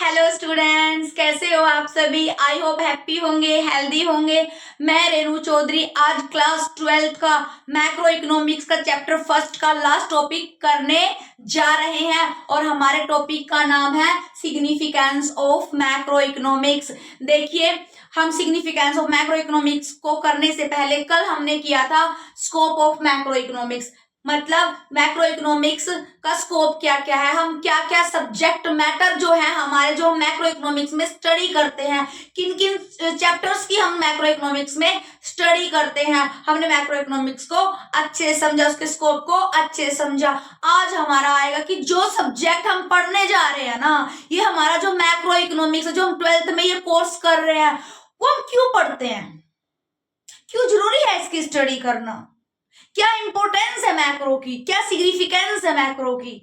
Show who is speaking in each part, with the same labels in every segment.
Speaker 1: Hello students, कैसे हो आप सभी। आई होप हैप्पी होंगे, हेल्दी होंगे। मैं रेणु चौधरी आज क्लास 12th का मैक्रो इकोनॉमिक्स का चैप्टर फर्स्ट का लास्ट टॉपिक करने जा रहे हैं और हमारे टॉपिक का नाम है सिग्निफिकेंस ऑफ मैक्रो इकोनॉमिक्स। देखिए, हम सिग्निफिकेंस ऑफ मैक्रो इकोनॉमिक्स को करने से पहले कल हमने किया था स्कोप ऑफ मैक्रो इकोनॉमिक्स, मतलब मैक्रो इकोनॉमिक्स का स्कोप क्या क्या है, हम क्या क्या सब्जेक्ट मैटर जो है हमारे, जो मैक्रो इकोनॉमिक्स में स्टडी करते हैं, किन किन चैप्टर्स की हम मैक्रो इकोनॉमिक्स में स्टडी करते हैं। हमने मैक्रो इकोनॉमिक्स को अच्छे से समझा, उसके स्कोप को अच्छे से समझा। आज हमारा आएगा कि जो सब्जेक्ट हम पढ़ने जा रहे हैं ना, ये हमारा जो मैक्रो इकोनॉमिक्स है, जो हम 12th में ये कोर्स कर रहे हैं, वो हम क्यों पढ़ते हैं, क्यों जरूरी है इसकी स्टडी करना, क्या इंपॉर्टेंस है मैक्रो की, क्या सिग्निफिकेंस है मैक्रो की।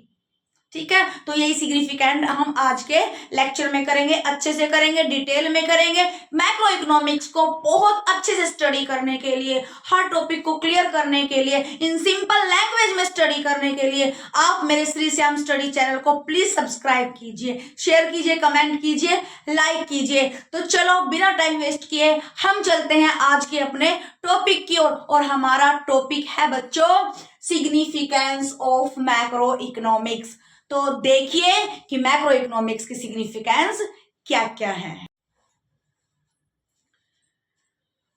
Speaker 1: ठीक है, तो यही सिग्निफिकेंट हम आज के लेक्चर में करेंगे, अच्छे से करेंगे, डिटेल में करेंगे। मैक्रो इकोनॉमिक्स को बहुत अच्छे से स्टडी करने के लिए, हर टॉपिक को क्लियर करने के लिए, इन सिंपल लैंग्वेज में स्टडी करने के लिए आप मेरे श्री श्याम स्टडी चैनल को प्लीज सब्सक्राइब कीजिए, शेयर कीजिए, कमेंट कीजिए, लाइक कीजिए। तो चलो बिना टाइम वेस्ट किए हम चलते हैं आज के अपने टॉपिक की ओर, और हमारा टॉपिक है बच्चों सिग्निफिकेंस ऑफ मैक्रो इकोनॉमिक्स। तो देखिए कि मैक्रो इकोनॉमिक्स की सिग्निफिकेंस क्या क्या है।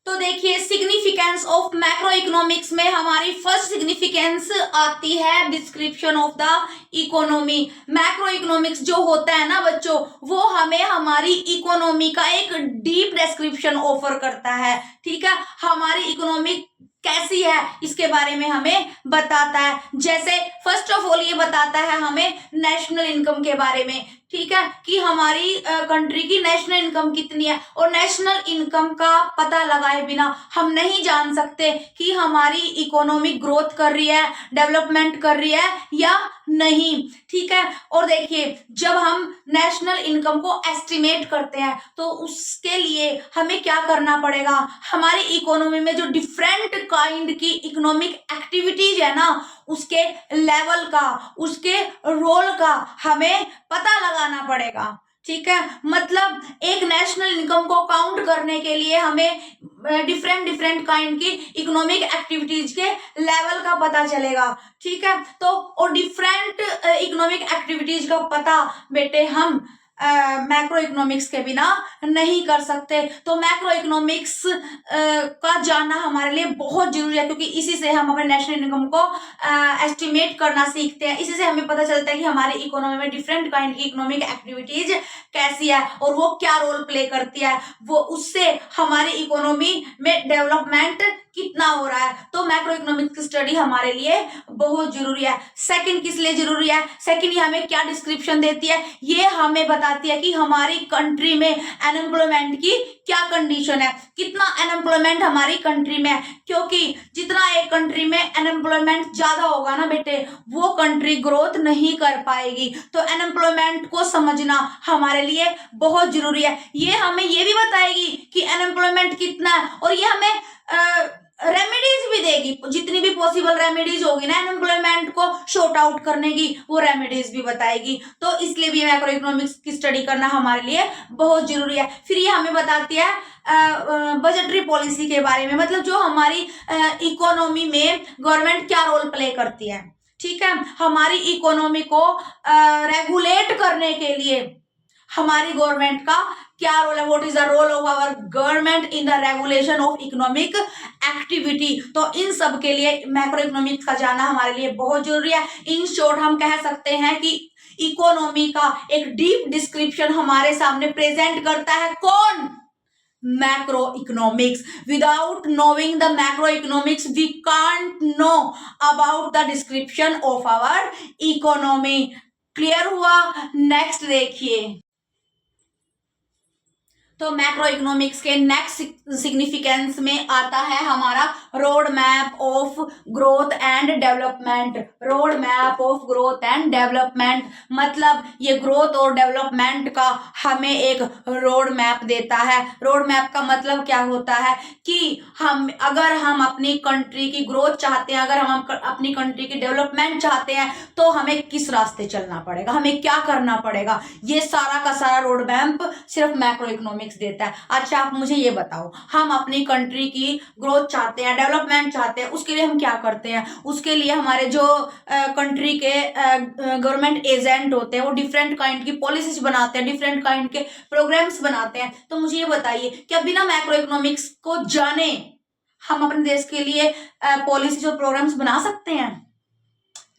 Speaker 1: तो देखिए, सिग्निफिकेंस ऑफ मैक्रो इकोनॉमिक्स में हमारी फर्स्ट सिग्निफिकेंस आती है description of the economy. Macro economics जो होता है ना बच्चों, वो हमें हमारी इकोनॉमी का एक डीप डिस्क्रिप्शन ऑफर करता है। ठीक है, हमारी इकोनॉमी कैसी है इसके बारे में हमें बताता है। जैसे फर्स्ट ऑफ ऑल ये बताता है हमें नेशनल इनकम के बारे में। ठीक है, कि हमारी कंट्री की नेशनल इनकम कितनी है, और नेशनल इनकम का पता लगाए बिना हम नहीं जान सकते कि हमारी इकोनॉमिक ग्रोथ कर रही है, डेवलपमेंट कर रही है या नहीं। ठीक है, और देखिए, जब हम नेशनल इनकम को एस्टिमेट करते हैं तो उसके लिए हमें क्या करना पड़ेगा, हमारी इकोनॉमी में जो डिफरेंट काइंड की इकोनॉमिक एक्टिविटीज है ना, उसके लेवल का, उसके रोल का हमें पता लगाना पड़ेगा। ठीक है, मतलब एक नेशनल इनकम को काउंट करने के लिए हमें डिफरेंट डिफरेंट काइंड की इकोनॉमिक एक्टिविटीज के लेवल का पता चलेगा। ठीक है, तो और डिफरेंट इकोनॉमिक एक्टिविटीज का पता बेटे हम मैक्रो इकोनॉमिक्स के बिना नहीं कर सकते। तो मैक्रो इकोनॉमिक्स का जानना हमारे लिए बहुत जरूरी है, क्योंकि इसी से हम अपने नेशनल इनकम को एस्टिमेट करना सीखते हैं। इसी से हमें पता चलता है कि हमारी इकोनॉमी में डिफरेंट काइंड की इकोनॉमिक एक्टिविटीज कैसी है और वो क्या रोल प्ले करती है, वो उससे हमारी इकोनॉमी में डेवलपमेंट कितना हो रहा है। तो मैक्रो इकोनॉमिक्स की स्टडी हमारे लिए बहुत जरूरी है। सेकंड किस लिए जरूरी है, सेकंड ये हमें क्या डिस्क्रिप्शन देती है, ये हमें बताती है कि हमारी कंट्री में अनएम्प्लॉयमेंट की क्या कंडीशन है, कितना अनएम्प्लॉयमेंट हमारी कंट्री में है। क्योंकि जितना एक कंट्री में अनएम्प्लॉयमेंट ज्यादा होगा ना बेटे, वो कंट्री ग्रोथ नहीं कर पाएगी। तो अनएम्प्लॉयमेंट को समझना हमारे लिए बहुत जरूरी है। ये हमें ये भी बताएगी कि अनएम्प्लॉयमेंट कितना है, और ये हमें रेमेडीज भी देगी, जितनी भी पॉसिबल रेमेडीज होगी ना अनएम्प्लॉयमेंट को शॉर्ट आउट करने की, वो रेमेडीज भी बताएगी। तो इसलिए भी मैक्रो इकोनॉमिक्स की स्टडी करना हमारे लिए बहुत जरूरी है। फिर ये हमें बताती है बजटरी पॉलिसी के बारे में, मतलब जो हमारी इकोनॉमी में गवर्नमेंट क्या रोल प्ले करती है। ठीक है, हमारी इकोनॉमी को रेगुलेट करने के लिए हमारी गवर्नमेंट का क्या रोल है, what is the role of our government in the regulation of economic activity. तो इन सब के लिए मैक्रो इकोनॉमिक्स का जानना हमारे लिए बहुत जरूरी है। इन शॉर्ट हम कह सकते हैं कि इकोनॉमी का एक डीप डिस्क्रिप्शन हमारे सामने प्रेजेंट करता है कौन, macroeconomics. Without knowing the macroeconomics we can't know about the description of our economy. Clear हुआ? नेक्स्ट देखिए, तो मैक्रो इकोनॉमिक्स के नेक्स्ट सिग्निफिकेंस में आता है हमारा road map of growth and development. Road map of growth and development मतलब ये ग्रोथ और डेवलपमेंट का हमें एक रोड मैप देता है। रोड मैप का मतलब क्या होता है कि अगर हम अपनी कंट्री की ग्रोथ चाहते हैं, अगर हम अपनी कंट्री की डेवलपमेंट चाहते हैं तो हमें किस रास्ते चलना पड़ेगा, हमें क्या करना पड़ेगा, ये सारा का सारा रोड मैप सिर्फ मैक्रो इकोनॉमिक्स देता है। अच्छा आप मुझे ये बताओ, हम अपनी कंट्री की ग्रोथ चाहते हैं, डेवलपमेंट चाहते हैं, उसके लिए हम क्या करते हैं? उसके लिए हमारे जो कंट्री के गवर्नमेंट एजेंट होते हैं वो डिफरेंट काइंड की पॉलिसीज बनाते हैं, डिफरेंट काइंड के प्रोग्राम्स बनाते हैं। तो मुझे ये बताइए, क्या बिना मैक्रो इकोनॉमिक्स को जाने हम अपने देश के लिए पॉलिसीज और प्रोग्राम्स बना सकते हैं?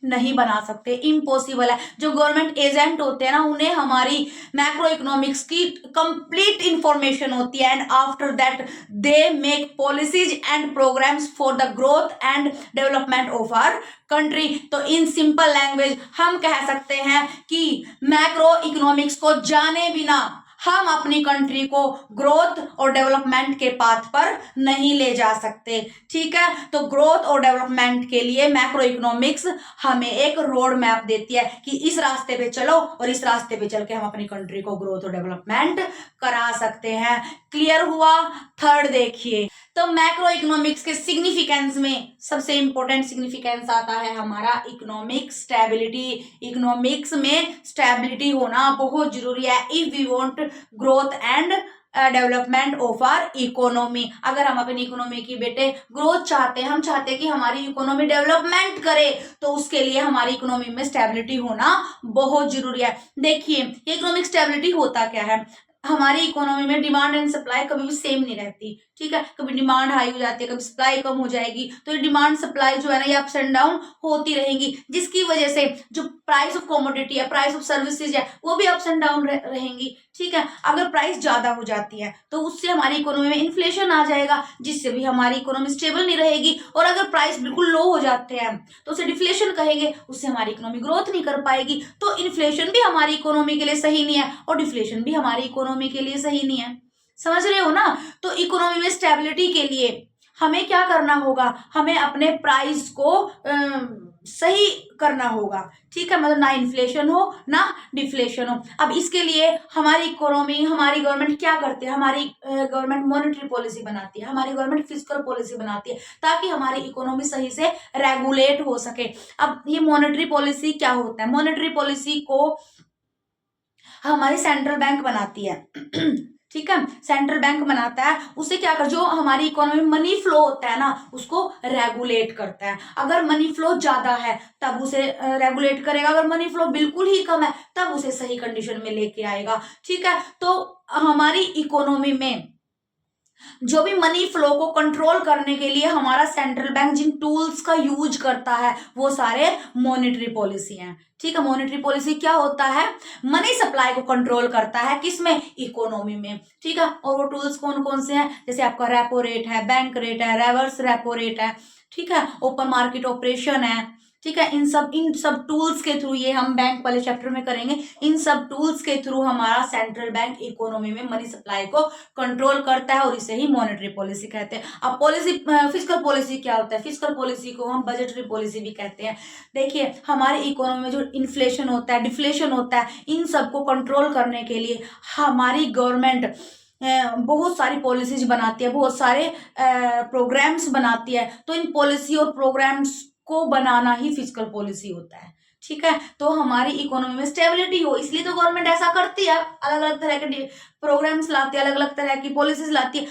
Speaker 1: नहीं बना सकते, इम्पॉसिबल है। जो गवर्नमेंट एजेंट होते हैं ना, उन्हें हमारी मैक्रो इकोनॉमिक्स की कंप्लीट इंफॉर्मेशन होती है and after that they make policies and programmes for the growth and development of our country. तो इन सिंपल लैंग्वेज हम कह सकते हैं कि मैक्रो इकोनॉमिक्स को जाने बिना हम अपनी कंट्री को ग्रोथ और डेवलपमेंट के पाथ पर नहीं ले जा सकते। ठीक है, तो ग्रोथ और डेवलपमेंट के लिए मैक्रो इकोनॉमिक्स हमें एक रोड मैप देती है कि इस रास्ते पे चलो और इस रास्ते पे चल के हम अपनी कंट्री को ग्रोथ और डेवलपमेंट करा सकते हैं। क्लियर हुआ? थर्ड देखिए, तो मैक्रो इकोनॉमिक्स के सिग्निफिकेंस में सबसे इंपॉर्टेंट सिग्निफिकेंस आता है हमारा इकोनॉमिक स्टेबिलिटी। इकोनॉमिक्स में स्टेबिलिटी होना बहुत जरूरी है if we want growth and development of our economy. अगर हम अपनी इकोनॉमी की बेटे ग्रोथ चाहते हैं, हम चाहते हैं कि हमारी इकोनॉमी डेवलपमेंट करे, तो उसके लिए हमारी इकोनॉमी में स्टेबिलिटी होना बहुत जरूरी है। देखिए इकोनॉमिक स्टेबिलिटी होता क्या है, हमारी इकोनॉमी में डिमांड एंड सप्लाई कभी भी सेम नहीं रहती। ठीक है, कभी डिमांड हाई हो जाती है, कभी सप्लाई कम हो जाएगी, तो ये डिमांड सप्लाई जो है ना, ये अप्स एंड डाउन होती रहेंगी, जिसकी वजह से जो प्राइस ऑफ कमोडिटी है, प्राइस ऑफ सर्विसेज है, वो भी अप्स एंड डाउन रहेंगी। ठीक है, अगर प्राइस ज्यादा हो जाती है तो उससे हमारी इकोनॉमी में इन्फ्लेशन आ जाएगा, जिससे भी हमारी इकोनॉमी स्टेबल नहीं रहेगी। और अगर प्राइस बिल्कुल लो हो जाते हैं तो उसे डिफ्लेशन कहेंगे, उससे हमारी इकोनॉमी ग्रोथ नहीं कर पाएगी। तो इन्फ्लेशन भी हमारी इकोनॉमी के लिए सही नहीं है और डिफ्लेशन भी हमारी इकोनॉमी के लिए सही नहीं है। समझ रहे हो ना? तो इकोनॉमी में स्टेबिलिटी के लिए हमें क्या करना होगा, हमें अपने प्राइस को सही करना होगा। ठीक है, मतलब ना इन्फ्लेशन हो ना डिफ्लेशन हो। अब इसके लिए हमारी इकोनॉमी, हमारी गवर्नमेंट क्या करती है, हमारी गवर्नमेंट मॉनेटरी पॉलिसी बनाती है, हमारी गवर्नमेंट फिस्कल पॉलिसी बनाती है, ताकि हमारी इकोनॉमी सही से रेगुलेट हो सके। अब ये मॉनेटरी पॉलिसी क्या होता है? मॉनेटरी पॉलिसी को हमारी सेंट्रल बैंक बनाती है। ठीक है, सेंट्रल बैंक बनाता है, उसे क्या कर, जो हमारी इकोनॉमी में मनी फ्लो होता है ना, उसको रेगुलेट करता है। अगर मनी फ्लो ज्यादा है तब उसे रेगुलेट करेगा, अगर मनी फ्लो बिल्कुल ही कम है तब उसे सही कंडीशन में लेके आएगा। ठीक है, तो हमारी इकोनॉमी में जो भी मनी फ्लो को कंट्रोल करने के लिए हमारा सेंट्रल बैंक जिन टूल्स का यूज करता है वो सारे मॉनेटरी पॉलिसी हैं। ठीक है, मॉनेटरी पॉलिसी क्या होता है, मनी सप्लाई को कंट्रोल करता है, किसमें? इकोनॉमी में। ठीक है, और वो टूल्स कौन कौन से हैं? जैसे आपका रेपो रेट है, बैंक रेट है, रिवर्स रेपो रेट है, ठीक है, ओपन मार्केट ऑपरेशन है। ठीक है, इन सब टूल्स के थ्रू, ये हम बैंक वाले चैप्टर में करेंगे, इन सब टूल्स के थ्रू हमारा सेंट्रल बैंक इकोनॉमी में मनी सप्लाई को कंट्रोल करता है और इसे ही मॉनेटरी पॉलिसी कहते हैं। अब पॉलिसी, फिस्कल पॉलिसी क्या होता है? फिस्कल पॉलिसी को हम बजटरी पॉलिसी भी कहते हैं। देखिए हमारी इकोनॉमी में जो इन्फ्लेशन होता है, डिफ्लेशन होता है, इन सबको कंट्रोल करने के लिए हमारी गवर्नमेंट बहुत सारी पॉलिसीज बनाती है, बहुत सारे प्रोग्राम्स बनाती है। तो इन पॉलिसी और प्रोग्राम्स को बनाना ही फिस्कल पॉलिसी होता है। ठीक है, तो हमारी इकोनॉमी में स्टेबिलिटी हो, इसलिए तो गवर्नमेंट ऐसा करती है, अलग अलग तरह के प्रोग्राम्स लाती है, अलग अलग तरह की पॉलिसीज लाती है।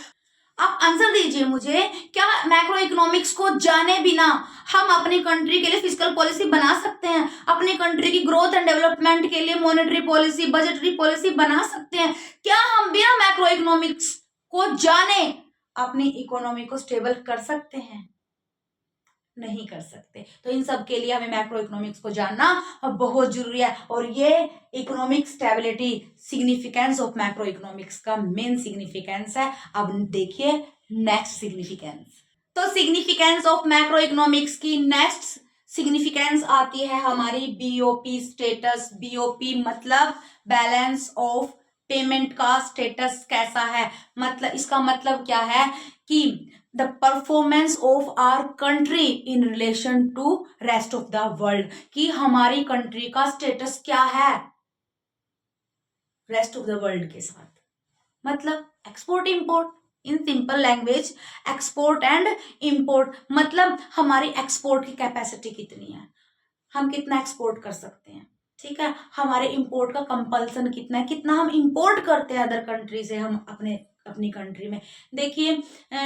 Speaker 1: आप आंसर दीजिए मुझे, क्या मैक्रो इकोनॉमिक्स को जाने बिना हम अपनी कंट्री के लिए फिस्कल पॉलिसी बना सकते हैं? अपनी कंट्री की ग्रोथ एंड डेवलपमेंट के लिए मॉनेटरी पॉलिसी, बजटरी पॉलिसी बना सकते हैं? क्या हम बिना मैक्रो इकोनॉमिक्स को जाने अपनी इकोनॉमी को स्टेबल कर सकते हैं? नहीं कर सकते। तो इन सब के लिए हमें मैक्रो इकोनॉमिक्स को जानना बहुत जरूरी है, और ये economic stability significance of macroeconomics का मेन सिग्निफिकेंस है। अब देखिए नेक्स्ट सिग्निफिकेंस। तो सिग्निफिकेंस ऑफ मैक्रो इकोनॉमिक्स की नेक्स्ट सिग्निफिकेंस आती है हमारी बीओपी स्टेटस। बीओपी मतलब बैलेंस ऑफ पेमेंट का स्टेटस कैसा है, मतलब इसका मतलब क्या है कि the performance of our country in relation to rest of the world, कि हमारी कंट्री का स्टेटस क्या है रेस्ट ऑफ द वर्ल्ड के साथ। मतलब export import, in simple language export and import, मतलब हमारी एक्सपोर्ट की कैपेसिटी कितनी है, हम कितना एक्सपोर्ट कर सकते हैं, ठीक है, हमारे इंपोर्ट का कंपल्सन कितना है, कितना हम इंपोर्ट करते हैं अदर कंट्री से हम अपनी कंट्री में। देखिए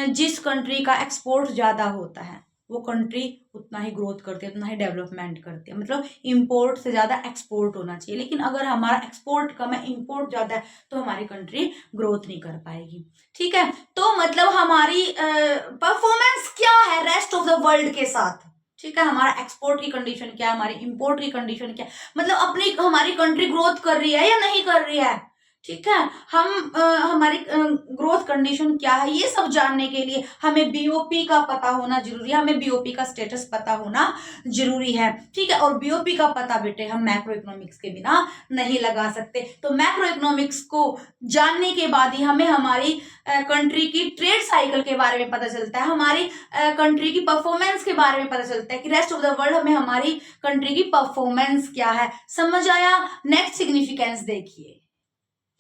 Speaker 1: जिस कंट्री का एक्सपोर्ट ज़्यादा होता है वो कंट्री उतना ही ग्रोथ करती है, उतना ही डेवलपमेंट करती है, मतलब इंपोर्ट से ज़्यादा एक्सपोर्ट होना चाहिए। लेकिन अगर हमारा एक्सपोर्ट कम है, इंपोर्ट ज़्यादा है, तो हमारी कंट्री ग्रोथ नहीं कर पाएगी, ठीक है। तो मतलब हमारी परफॉर्मेंस क्या है रेस्ट ऑफ द वर्ल्ड के साथ, ठीक है, हमारा एक्सपोर्ट की कंडीशन क्या है, हमारी इंपोर्ट की कंडीशन क्या है, मतलब हमारी कंट्री ग्रोथ कर रही है या नहीं कर रही है, ठीक है। हमारी ग्रोथ कंडीशन क्या है, ये सब जानने के लिए हमें बीओपी का पता होना जरूरी है, हमें बीओपी का स्टेटस पता होना जरूरी है, ठीक है। और बीओपी का पता बेटे हम मैक्रो इकोनॉमिक्स के बिना नहीं लगा सकते। तो मैक्रो इकोनॉमिक्स को जानने के बाद ही हमें हमारी कंट्री की ट्रेड साइकिल के बारे में पता चलता है, हमारी कंट्री की परफॉर्मेंस के बारे में पता चलता है कि रेस्ट ऑफ द वर्ल्ड हमें हमारी कंट्री की परफॉर्मेंस क्या है। समझ आया? नेक्स्ट सिग्निफिकेंस देखिए।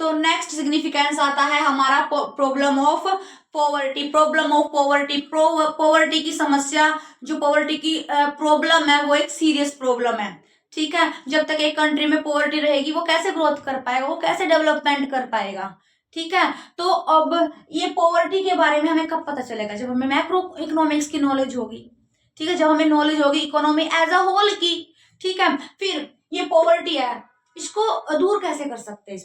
Speaker 1: तो नेक्स्ट सिग्निफिकेंस आता है हमारा problem of poverty. Problem of poverty, poverty की समस्या, जो पॉवर्टी की प्रॉब्लम है वो एक सीरियस प्रॉब्लम है, ठीक है। जब तक एक कंट्री में पॉवर्टी रहेगी वो कैसे ग्रोथ कर पाएगा, वो कैसे डेवलपमेंट कर पाएगा, ठीक है। तो अब ये पॉवर्टी के बारे में हमें कब पता चलेगा, जब हमें मैक्रो इकोनॉमिक्स की नॉलेज होगी, ठीक है, जब हमें नॉलेज होगी इकोनॉमी एज अ होल की, ठीक है। फिर ये पॉवर्टी है, इसको दूर कैसे कर सकते हैं,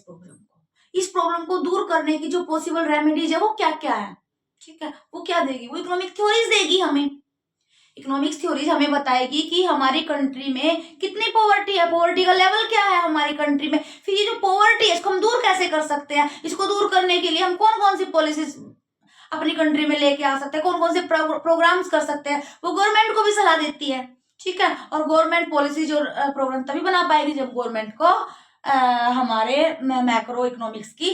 Speaker 1: इस प्रॉब्लम को दूर करने की जो पॉसिबल रेमेडीज है वो क्या क्या है, ठीक है, वो क्या देगी, वो इकोनॉमिक थ्योरीज देगी हमें। इकोनॉमिक्स थ्योरीज हमें बताएगी कि हमारी कंट्री में कितनी पॉवर्टी है, पॉवर्टी का लेवल क्या है हमारी कंट्री में। फिर ये जो पॉवर्टी है इसको हम दूर कैसे कर सकते हैं, इसको दूर करने के लिए हम कौन कौन सी पॉलिसीज अपनी कंट्री में लेके आ सकते हैं, कौन कौन से प्रोग्राम्स कर सकते हैं, वो गवर्नमेंट को भी सलाह देती है, ठीक है। और गवर्नमेंट पॉलिसीज और प्रोग्राम तभी बना पाएगी जब गवर्नमेंट को हमारे मैक्रो इकोनॉमिक्स की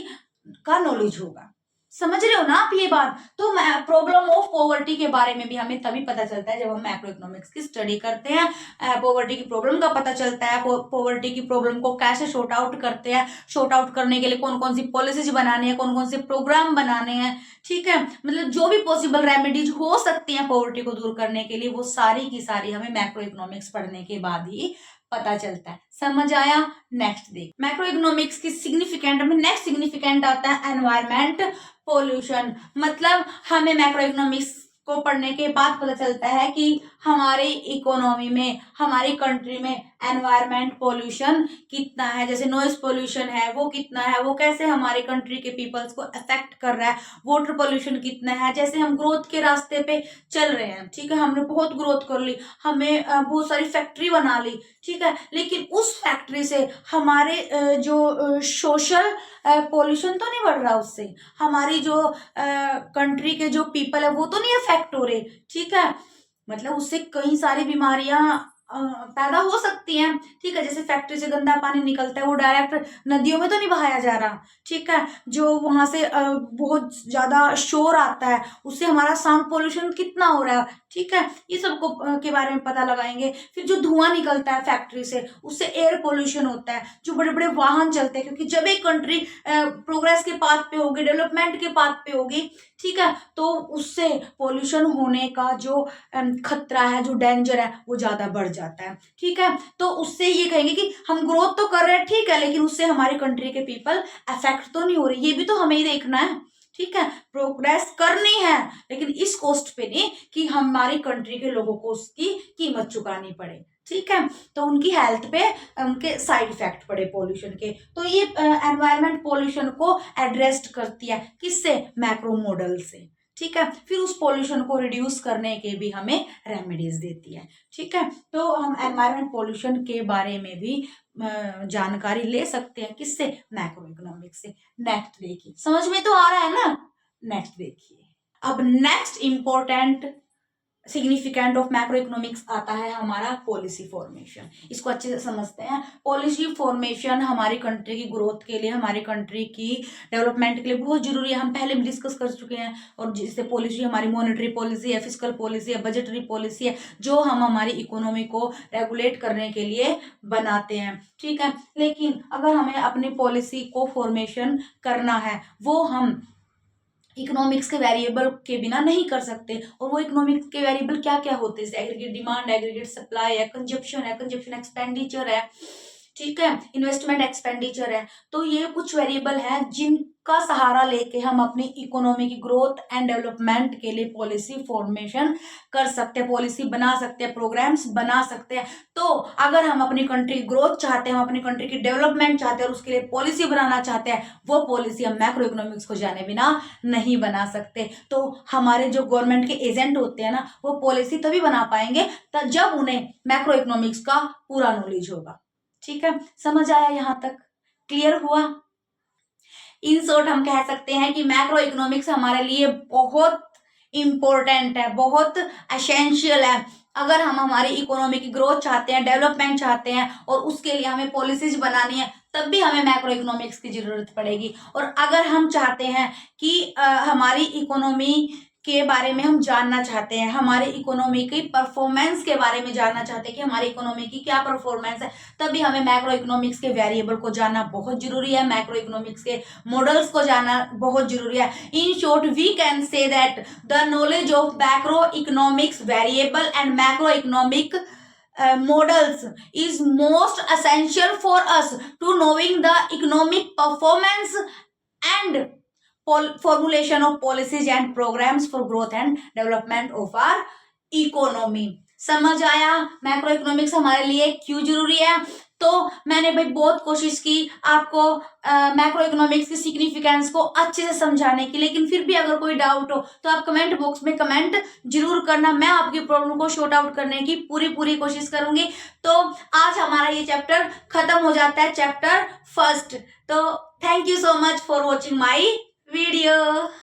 Speaker 1: का नॉलेज होगा। समझ रहे हो ना आप ये बात? तो प्रॉब्लम ऑफ पॉवर्टी के बारे में भी हमें तभी पता चलता है जब हम मैक्रो इकोनॉमिक्स की स्टडी करते हैं। पॉवर्टी की प्रॉब्लम का पता चलता है, पॉवर्टी की प्रॉब्लम को कैसे शॉर्ट आउट करते हैं, शॉर्ट आउट करने के लिए कौन कौन सी पॉलिसीज बनानी है, कौन कौन से प्रोग्राम बनाने हैं, ठीक है। मतलब जो भी पॉसिबल रेमेडीज हो सकती हैं पॉवर्टी को दूर करने के लिए, वो सारी की सारी हमें मैक्रो इकोनॉमिक्स पढ़ने के बाद ही पता चलता है। समझ आया? नेक्स्ट देख, मैक्रो इकोनॉमिक्स की सिग्निफिकेंट में नेक्स्ट सिग्निफिकेंट आता है एनवायरमेंट पोल्यूशन। मतलब हमें मैक्रो इकोनॉमिक्स को पढ़ने के बाद पता चलता है कि हमारी इकोनॉमी में, हमारी कंट्री में एनवायरमेंट पोल्यूशन कितना है, जैसे नॉइज पोल्यूशन है वो कितना है, वो कैसे हमारी कंट्री के पीपल्स को अफेक्ट कर रहा है, वाटर पोल्यूशन कितना है, जैसे हम ग्रोथ के रास्ते पे चल रहे हैं, ठीक है, हमने बहुत ग्रोथ कर ली, हमें बहुत सारी फैक्ट्री बना ली, ठीक है, लेकिन उस फैक्ट्री से हमारे जो सोशल पोल्यूशन तो नहीं बढ़ रहा, उससे हमारी जो कंट्री के जो पीपल है वो तो नहीं अफेक्ट हो रहे, ठीक है। मतलब उससे कई सारी बीमारियां पैदा हो सकती हैं, ठीक है, जैसे फैक्ट्री से गंदा पानी निकलता है वो डायरेक्ट नदियों में तो नहीं बहाया जा रहा, ठीक है, जो वहां से बहुत ज्यादा शोर आता है उससे हमारा साउंड पोल्यूशन कितना हो रहा है, ठीक है, ये सब को के बारे में पता लगाएंगे। फिर जो धुआं निकलता है फैक्ट्री से उससे एयर पोल्यूशन होता है, जो बड़े बड़े वाहन चलते हैं, क्योंकि जब एक कंट्री प्रोग्रेस के पाथ पे होगी, डेवलपमेंट के पाथ पे होगी, ठीक है, तो उससे पोल्यूशन होने का जो खतरा है, जो डेंजर है वो ज्यादा बढ़ जाता है, ठीक है। तो उससे ये कहेंगे कि हम ग्रोथ तो कर रहे हैं, ठीक है, लेकिन उससे हमारी कंट्री के पीपल अफेक्ट तो नहीं हो रही, ये भी तो हमें ही देखना है, ठीक है, प्रोग्रेस करनी है लेकिन इस कॉस्ट पे नहीं कि हमारी कंट्री के लोगों को उसकी कीमत चुकानी पड़े, ठीक है, तो उनकी हेल्थ पे उनके साइड इफेक्ट पड़े पोल्यूशन के। तो ये एनवायरमेंट पोल्यूशन को एड्रेस करती है, किससे? मैक्रो मॉडल से, ठीक है। फिर उस पोल्यूशन को रिड्यूस करने के भी हमें रेमेडीज देती है, ठीक है। तो हम एनवायरमेंट पोल्यूशन के बारे में भी जानकारी ले सकते हैं, किससे? मैक्रो इकोनॉमिक्स से। नेक्स्ट देखिए, समझ में तो आ रहा है ना? नेक्स्ट देखिए, अब next important significant of macro economics आता है हमारा पॉलिसी फॉर्मेशन। इसको अच्छे से समझते हैं। पॉलिसी फॉर्मेशन हमारी कंट्री की ग्रोथ के लिए, हमारी कंट्री की डेवलपमेंट के लिए बहुत जरूरी है। हम पहले भी डिस्कस कर चुके हैं। और जिससे पॉलिसी हमारी मॉनेटरी पॉलिसी है, फिजिकल पॉलिसी है, बजटरी पॉलिसी है, जो हम हमारी इकोनॉमी को रेगुलेट करने के लिए बनाते हैं, ठीक है। लेकिन अगर हमें अपनी पॉलिसी को फॉर्मेशन करना है, वो हम इकोनॉमिक्स के वेरिएबल के बिना नहीं कर सकते। और वो इकोनॉमिक्स के वेरिएबल क्या क्या होते हैं? एग्रीगेट डिमांड, एग्रीगेट सप्लाई है, कंजप्शन एक्सपेंडिचर है, ठीक है, इन्वेस्टमेंट एक्सपेंडिचर है। तो ये कुछ वेरिएबल है जिनका सहारा लेके हम अपनी इकोनॉमी की ग्रोथ एंड डेवलपमेंट के लिए पॉलिसी फॉर्मेशन कर सकते हैं, पॉलिसी बना सकते हैं, प्रोग्राम्स बना सकते हैं। तो अगर हम अपनी कंट्री ग्रोथ चाहते हैं, हम अपनी कंट्री की डेवलपमेंट चाहते हैं और उसके लिए पॉलिसी बनाना चाहते हैं, वो पॉलिसी हम मैक्रो इकोनॉमिक्स को जाने बिना नहीं बना सकते। तो हमारे जो गवर्नमेंट के एजेंट होते हैं ना, वो पॉलिसी तभी बना पाएंगे जब उन्हें मैक्रो इकोनॉमिक्स का पूरा नॉलेज होगा, ठीक है। समझ आया? यहां तक क्लियर हुआ? इन शॉर्ट हम कह सकते हैं कि मैक्रो इकोनॉमिक्स हमारे लिए बहुत इंपॉर्टेंट है, बहुत एसेंशियल है। अगर हम हमारी इकोनॉमी की ग्रोथ चाहते हैं, डेवलपमेंट चाहते हैं और उसके लिए हमें पॉलिसीज बनानी है, तब भी हमें मैक्रो इकोनॉमिक्स की जरूरत पड़ेगी। और अगर हम चाहते हैं कि हमारी इकोनॉमी के बारे में हम जानना चाहते हैं, हमारे इकोनॉमी की परफॉर्मेंस के बारे में जानना चाहते हैं कि हमारी इकोनॉमी की क्या परफॉर्मेंस है, तभी हमें मैक्रो इकोनॉमिक्स के वेरिएबल को जानना बहुत जरूरी है, मैक्रो इकोनॉमिक्स के मॉडल्स को जानना बहुत जरूरी है। In short we can say that the knowledge of macroeconomics variable and macroeconomic models is most essential for us to knowing the economic performance and formulation of policies and programs for growth and development of our economy। समझ आया macro economics हमारे लिए क्यों जरूरी है? तो मैंने भाई बहुत कोशिश की आपको मैक्रो इकोनॉमिक्स की सिग्निफिकेंस को अच्छे से समझाने की, लेकिन फिर भी अगर कोई डाउट हो तो आप कमेंट बॉक्स में कमेंट जरूर करना। मैं आपकी प्रॉब्लम को शॉर्ट आउट करने की पूरी कोशिश करूंगी। तो आज हमारा ये चैप्टर खत्म हो जाता है, चैप्टर फर्स्ट। तो thank you so much for watching my video।